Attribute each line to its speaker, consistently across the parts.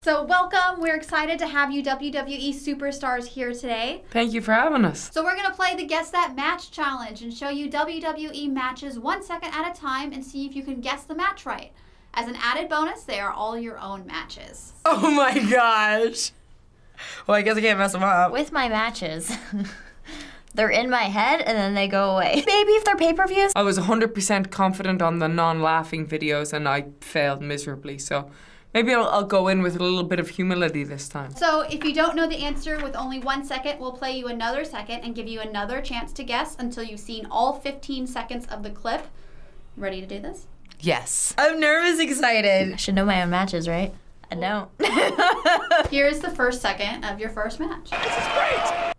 Speaker 1: So welcome, we're excited to have you WWE superstars here today.
Speaker 2: Thank you for having us.
Speaker 1: So we're going to play the Guess That Match challenge and show you WWE matches 1 second at a time and see if you can guess the match right. As an added bonus, they are all your own matches.
Speaker 3: Oh my gosh. Well, I guess I can't mess them up.
Speaker 4: With my matches, they're in my head and then they go away. Maybe if they're pay-per-views.
Speaker 2: I was 100% confident on the non-laughing videos and I failed miserably, so maybe I'll go in with a little bit of humility this time.
Speaker 1: So if you don't know the answer with only 1 second, we'll play you another second and give you another chance to guess until you've seen all 15 seconds of the clip. Ready to do this?
Speaker 3: Yes. I'm nervous, excited.
Speaker 4: I should know my own matches, right? I don't.
Speaker 1: Here's the first second of your first match.
Speaker 3: This is great.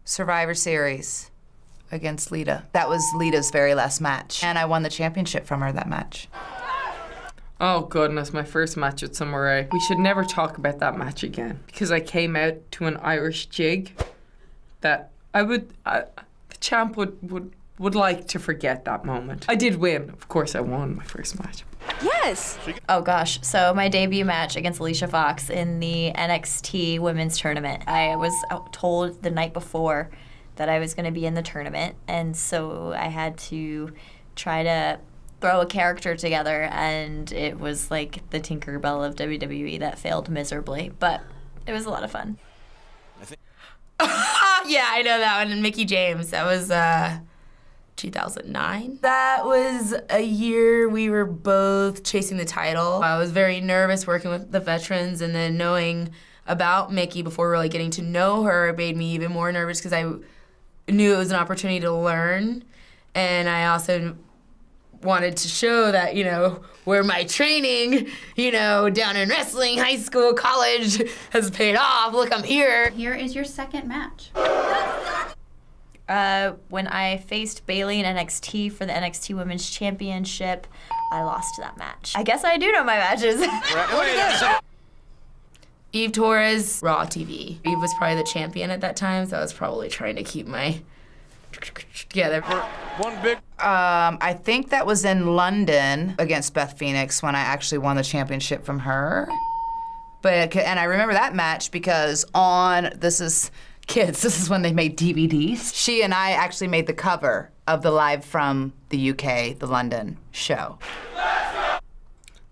Speaker 3: Survivor Series against Lita. That was Lita's very last match. And I won the championship from her that match.
Speaker 2: Oh goodness, my first match at Summer Rae. We should never talk about that match again because I came out to an Irish jig that the champ would like to forget that moment. I did win. Of course I won my first match.
Speaker 4: Yes! Oh gosh, so my debut match against Alicia Fox in the NXT Women's Tournament. I was told the night before that I was going to be in the tournament, and so I had to try to throw a character together, and it was like the Tinkerbell of WWE that failed miserably, but it was a lot of fun.
Speaker 3: Yeah, I know that one. And Mickie James. That was 2009. That was a year we were both chasing the title. I was very nervous working with the veterans, and then knowing about Mickie before really getting to know her made me even more nervous because I knew it was an opportunity to learn, and I also wanted to show that, where my training, down in wrestling, high school, college has paid off. Look, I'm here.
Speaker 1: Here is your second match.
Speaker 4: When I faced Bayley in NXT for the NXT Women's Championship, I lost that match. I guess I do know my matches.
Speaker 3: Eve Torres, Raw TV. Eve was probably the champion at that time, so I was probably trying to keep my together.
Speaker 5: One big.
Speaker 6: I think that was in London against Beth Phoenix when I actually won the championship from her. And I remember that match because this is when they made DVDs. She and I actually made the cover of the Live from the UK, the London show.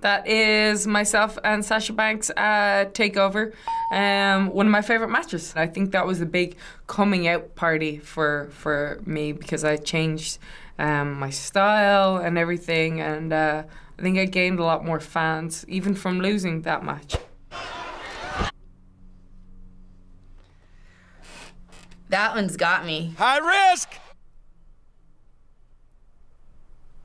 Speaker 2: That is myself and Sasha Banks takeover. One of my favorite matches. I think that was a big coming out party for me because I changed my style and everything, and I think I gained a lot more fans even from losing that match.
Speaker 3: That one's got me.
Speaker 5: High risk.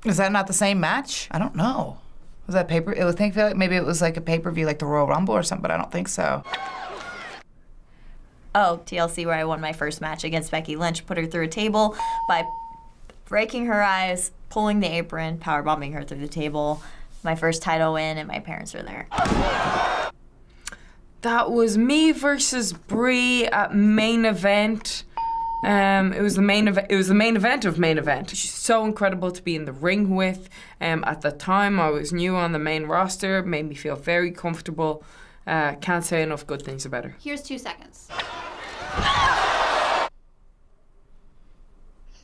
Speaker 6: Is that not the same match? I don't know. Was that paper? I would think maybe it was like a pay-per-view like the Royal Rumble or something, but I don't think so.
Speaker 4: Oh, TLC, where I won my first match against Becky Lynch, put her through a table by breaking her eyes, pulling the apron, powerbombing her through the table. My first title win, and my parents were there.
Speaker 2: That was me versus Brie at Main Event. It was the main event. It was the main event of Main Event. She's so incredible to be in the ring with. At the time, I was new on the main roster. Made me feel very comfortable. Can't say enough good things about her.
Speaker 1: Here's 2 seconds.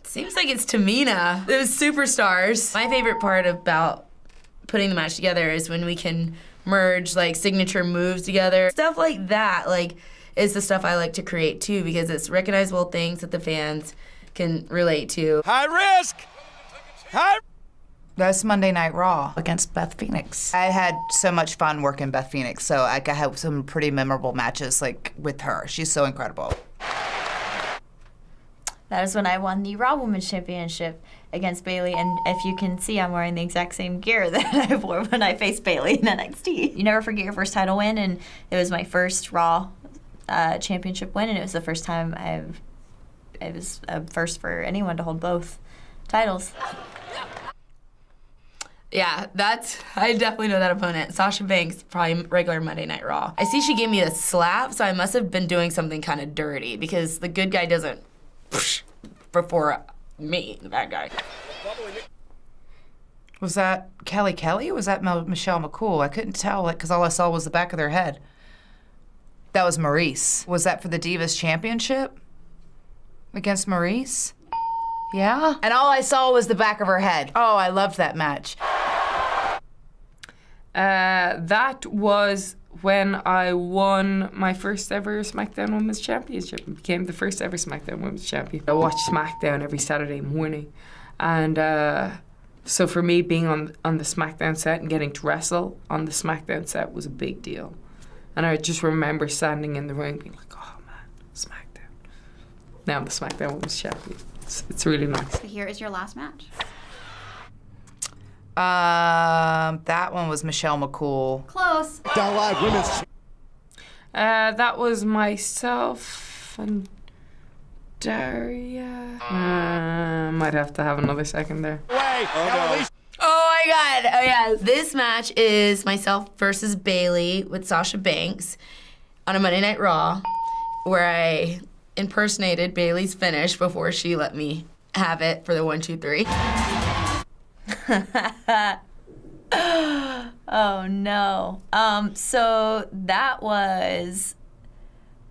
Speaker 3: Seems like it's Tamina. It was Superstars. My favorite part about putting the match together is when we can merge like signature moves together. Stuff like that, is the stuff I like to create too, because it's recognizable things that the fans can relate to.
Speaker 5: High risk.
Speaker 6: That's Monday Night Raw against Beth Phoenix. I had so much fun working Beth Phoenix, so I had some pretty memorable matches with her. She's so incredible.
Speaker 4: That is when I won the Raw Women's Championship against Bayley, and if you can see, I'm wearing the exact same gear that I wore when I faced Bayley in NXT. You never forget your first title win, and it was my first Raw championship win, and it was the first time it was a first for anyone to hold both titles.
Speaker 3: Yeah, I definitely know that opponent. Sasha Banks, probably regular Monday Night Raw. I see she gave me a slap, so I must have been doing something kind of dirty because the good guy doesn't before me, the bad guy.
Speaker 6: Was that Kelly Kelly or was that Michelle McCool? I couldn't tell, because all I saw was the back of their head. That was Maurice. Was that for the Divas Championship against Maurice? Yeah? And all I saw was the back of her head. Oh, I loved that match.
Speaker 2: That was when I won my first ever SmackDown Women's Championship and became the first ever SmackDown Women's Champion. I watched SmackDown every Saturday morning. And so for me, being on the SmackDown set and getting to wrestle on the SmackDown set was a big deal. And I just remember standing in the ring being like, oh man, SmackDown. Now I'm the SmackDown Women's Champion. It's really nice.
Speaker 1: Here is your last match.
Speaker 6: That one was Michelle McCool.
Speaker 1: Close.
Speaker 5: Down Live Women's.
Speaker 2: That was myself and Daria. Might have to have another second there.
Speaker 5: Way.
Speaker 3: Oh my God! Oh yeah, this match is myself versus Bailey with Sasha Banks on a Monday Night Raw, where I impersonated Bailey's finish before she let me have it for the 1, 2, 3.
Speaker 4: Oh no. So that was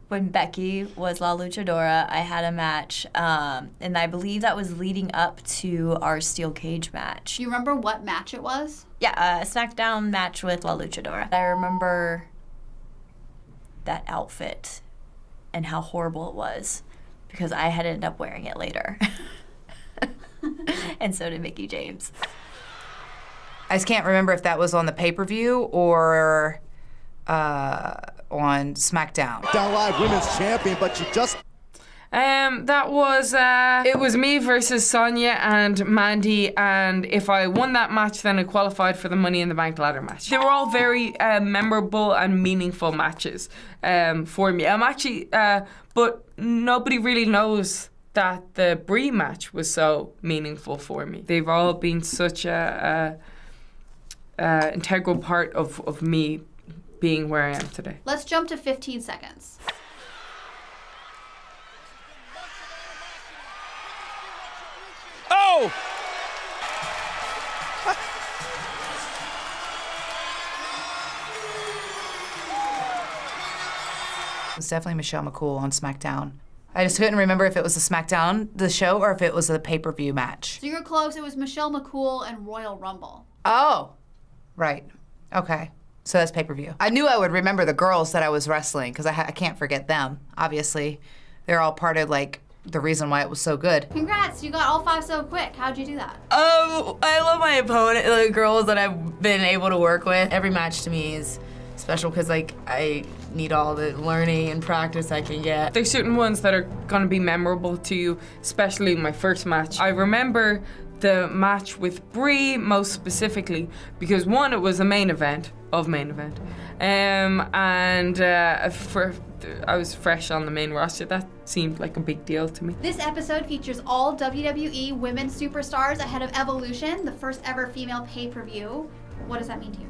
Speaker 4: when Becky was La Luchadora. I had a match, and I believe that was leading up to our steel cage match.
Speaker 1: Do you remember what match it was?
Speaker 4: Yeah, a SmackDown match with La Luchadora. I remember that outfit and how horrible it was because I had ended up wearing it later. And so did Mickie James.
Speaker 6: I just can't remember if that was on the pay-per-view or on SmackDown.
Speaker 5: Down Live Women's Champion, but you just.
Speaker 2: That was, it was me versus Sonya and Mandy, and if I won that match, then I qualified for the Money in the Bank ladder match. They were all very memorable and meaningful matches for me. I'm actually, but nobody really knows that the Brie match was so meaningful for me. They've all been such a integral part of me being where I am today.
Speaker 1: Let's jump to 15 seconds.
Speaker 5: Oh!
Speaker 6: It was definitely Michelle McCool on SmackDown. I just couldn't remember if it was the SmackDown, the show, or if it was a pay-per-view match.
Speaker 1: So you're close. It was Michelle McCool and Royal Rumble.
Speaker 6: Oh, right. Okay. So that's pay-per-view. I knew I would remember the girls that I was wrestling because I can't forget them. Obviously, they're all part of the reason why it was so good.
Speaker 1: Congrats, you got all 5 so quick. How'd you do that?
Speaker 3: I love my opponent, the girls that I've been able to work with. Every match to me is special because I need all the learning and practice I can get.
Speaker 2: There's certain ones that are gonna be memorable to you, especially my first match. I remember the match with Brie most specifically because one, it was the main event, and I was fresh on the main roster. That seemed like a big deal to me.
Speaker 1: This episode features all WWE women's superstars ahead of Evolution, the first ever female pay-per-view. What does that mean to you?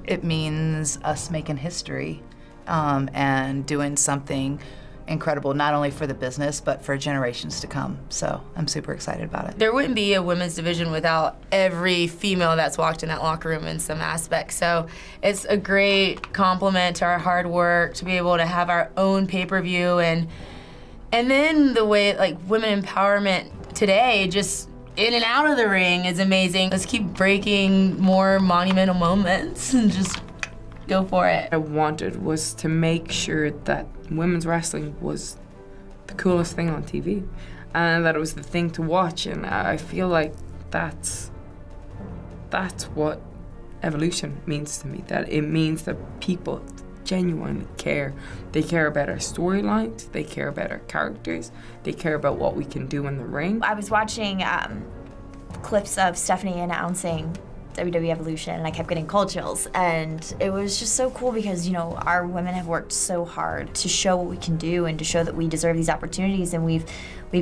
Speaker 6: It means us making history and doing something incredible, not only for the business, but for generations to come. So I'm super excited about it.
Speaker 3: There wouldn't be a women's division without every female that's walked in that locker room in some aspect. So it's a great compliment to our hard work to be able to have our own pay-per-view and then the way women empowerment today, just in and out of the ring, is amazing. Let's keep breaking more monumental moments and just go for it.
Speaker 2: What I wanted was to make sure that women's wrestling was the coolest thing on TV and that it was the thing to watch, and I feel like that's what Evolution means to me, that it means that people genuinely care. They care about our storylines, they care about our characters, they care about what we can do in the ring.
Speaker 4: I was watching clips of Stephanie announcing WWE Evolution, and I kept getting cold chills, and it was just so cool because, you know, our women have worked so hard to show what we can do and to show that we deserve these opportunities, and we've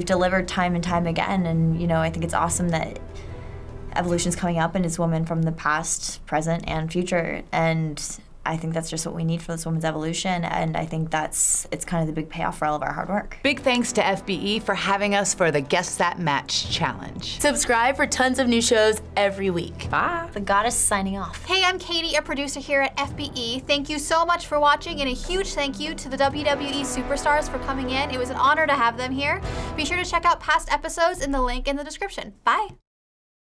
Speaker 4: delivered time and time again. And, you know, I think it's awesome that Evolution's coming up and it's women from the past, present, and future, and I think that's just what we need for this women's evolution, and I think it's kind of the big payoff for all of our hard work.
Speaker 6: Big thanks to FBE for having us for the Guess That Match Challenge.
Speaker 3: Subscribe for tons of new shows every week.
Speaker 4: Bye. The goddess signing off.
Speaker 1: Hey, I'm Katie, a producer here at FBE. Thank you so much for watching, and a huge thank you to the WWE Superstars for coming in. It was an honor to have them here. Be sure to check out past episodes in the link in the description. Bye.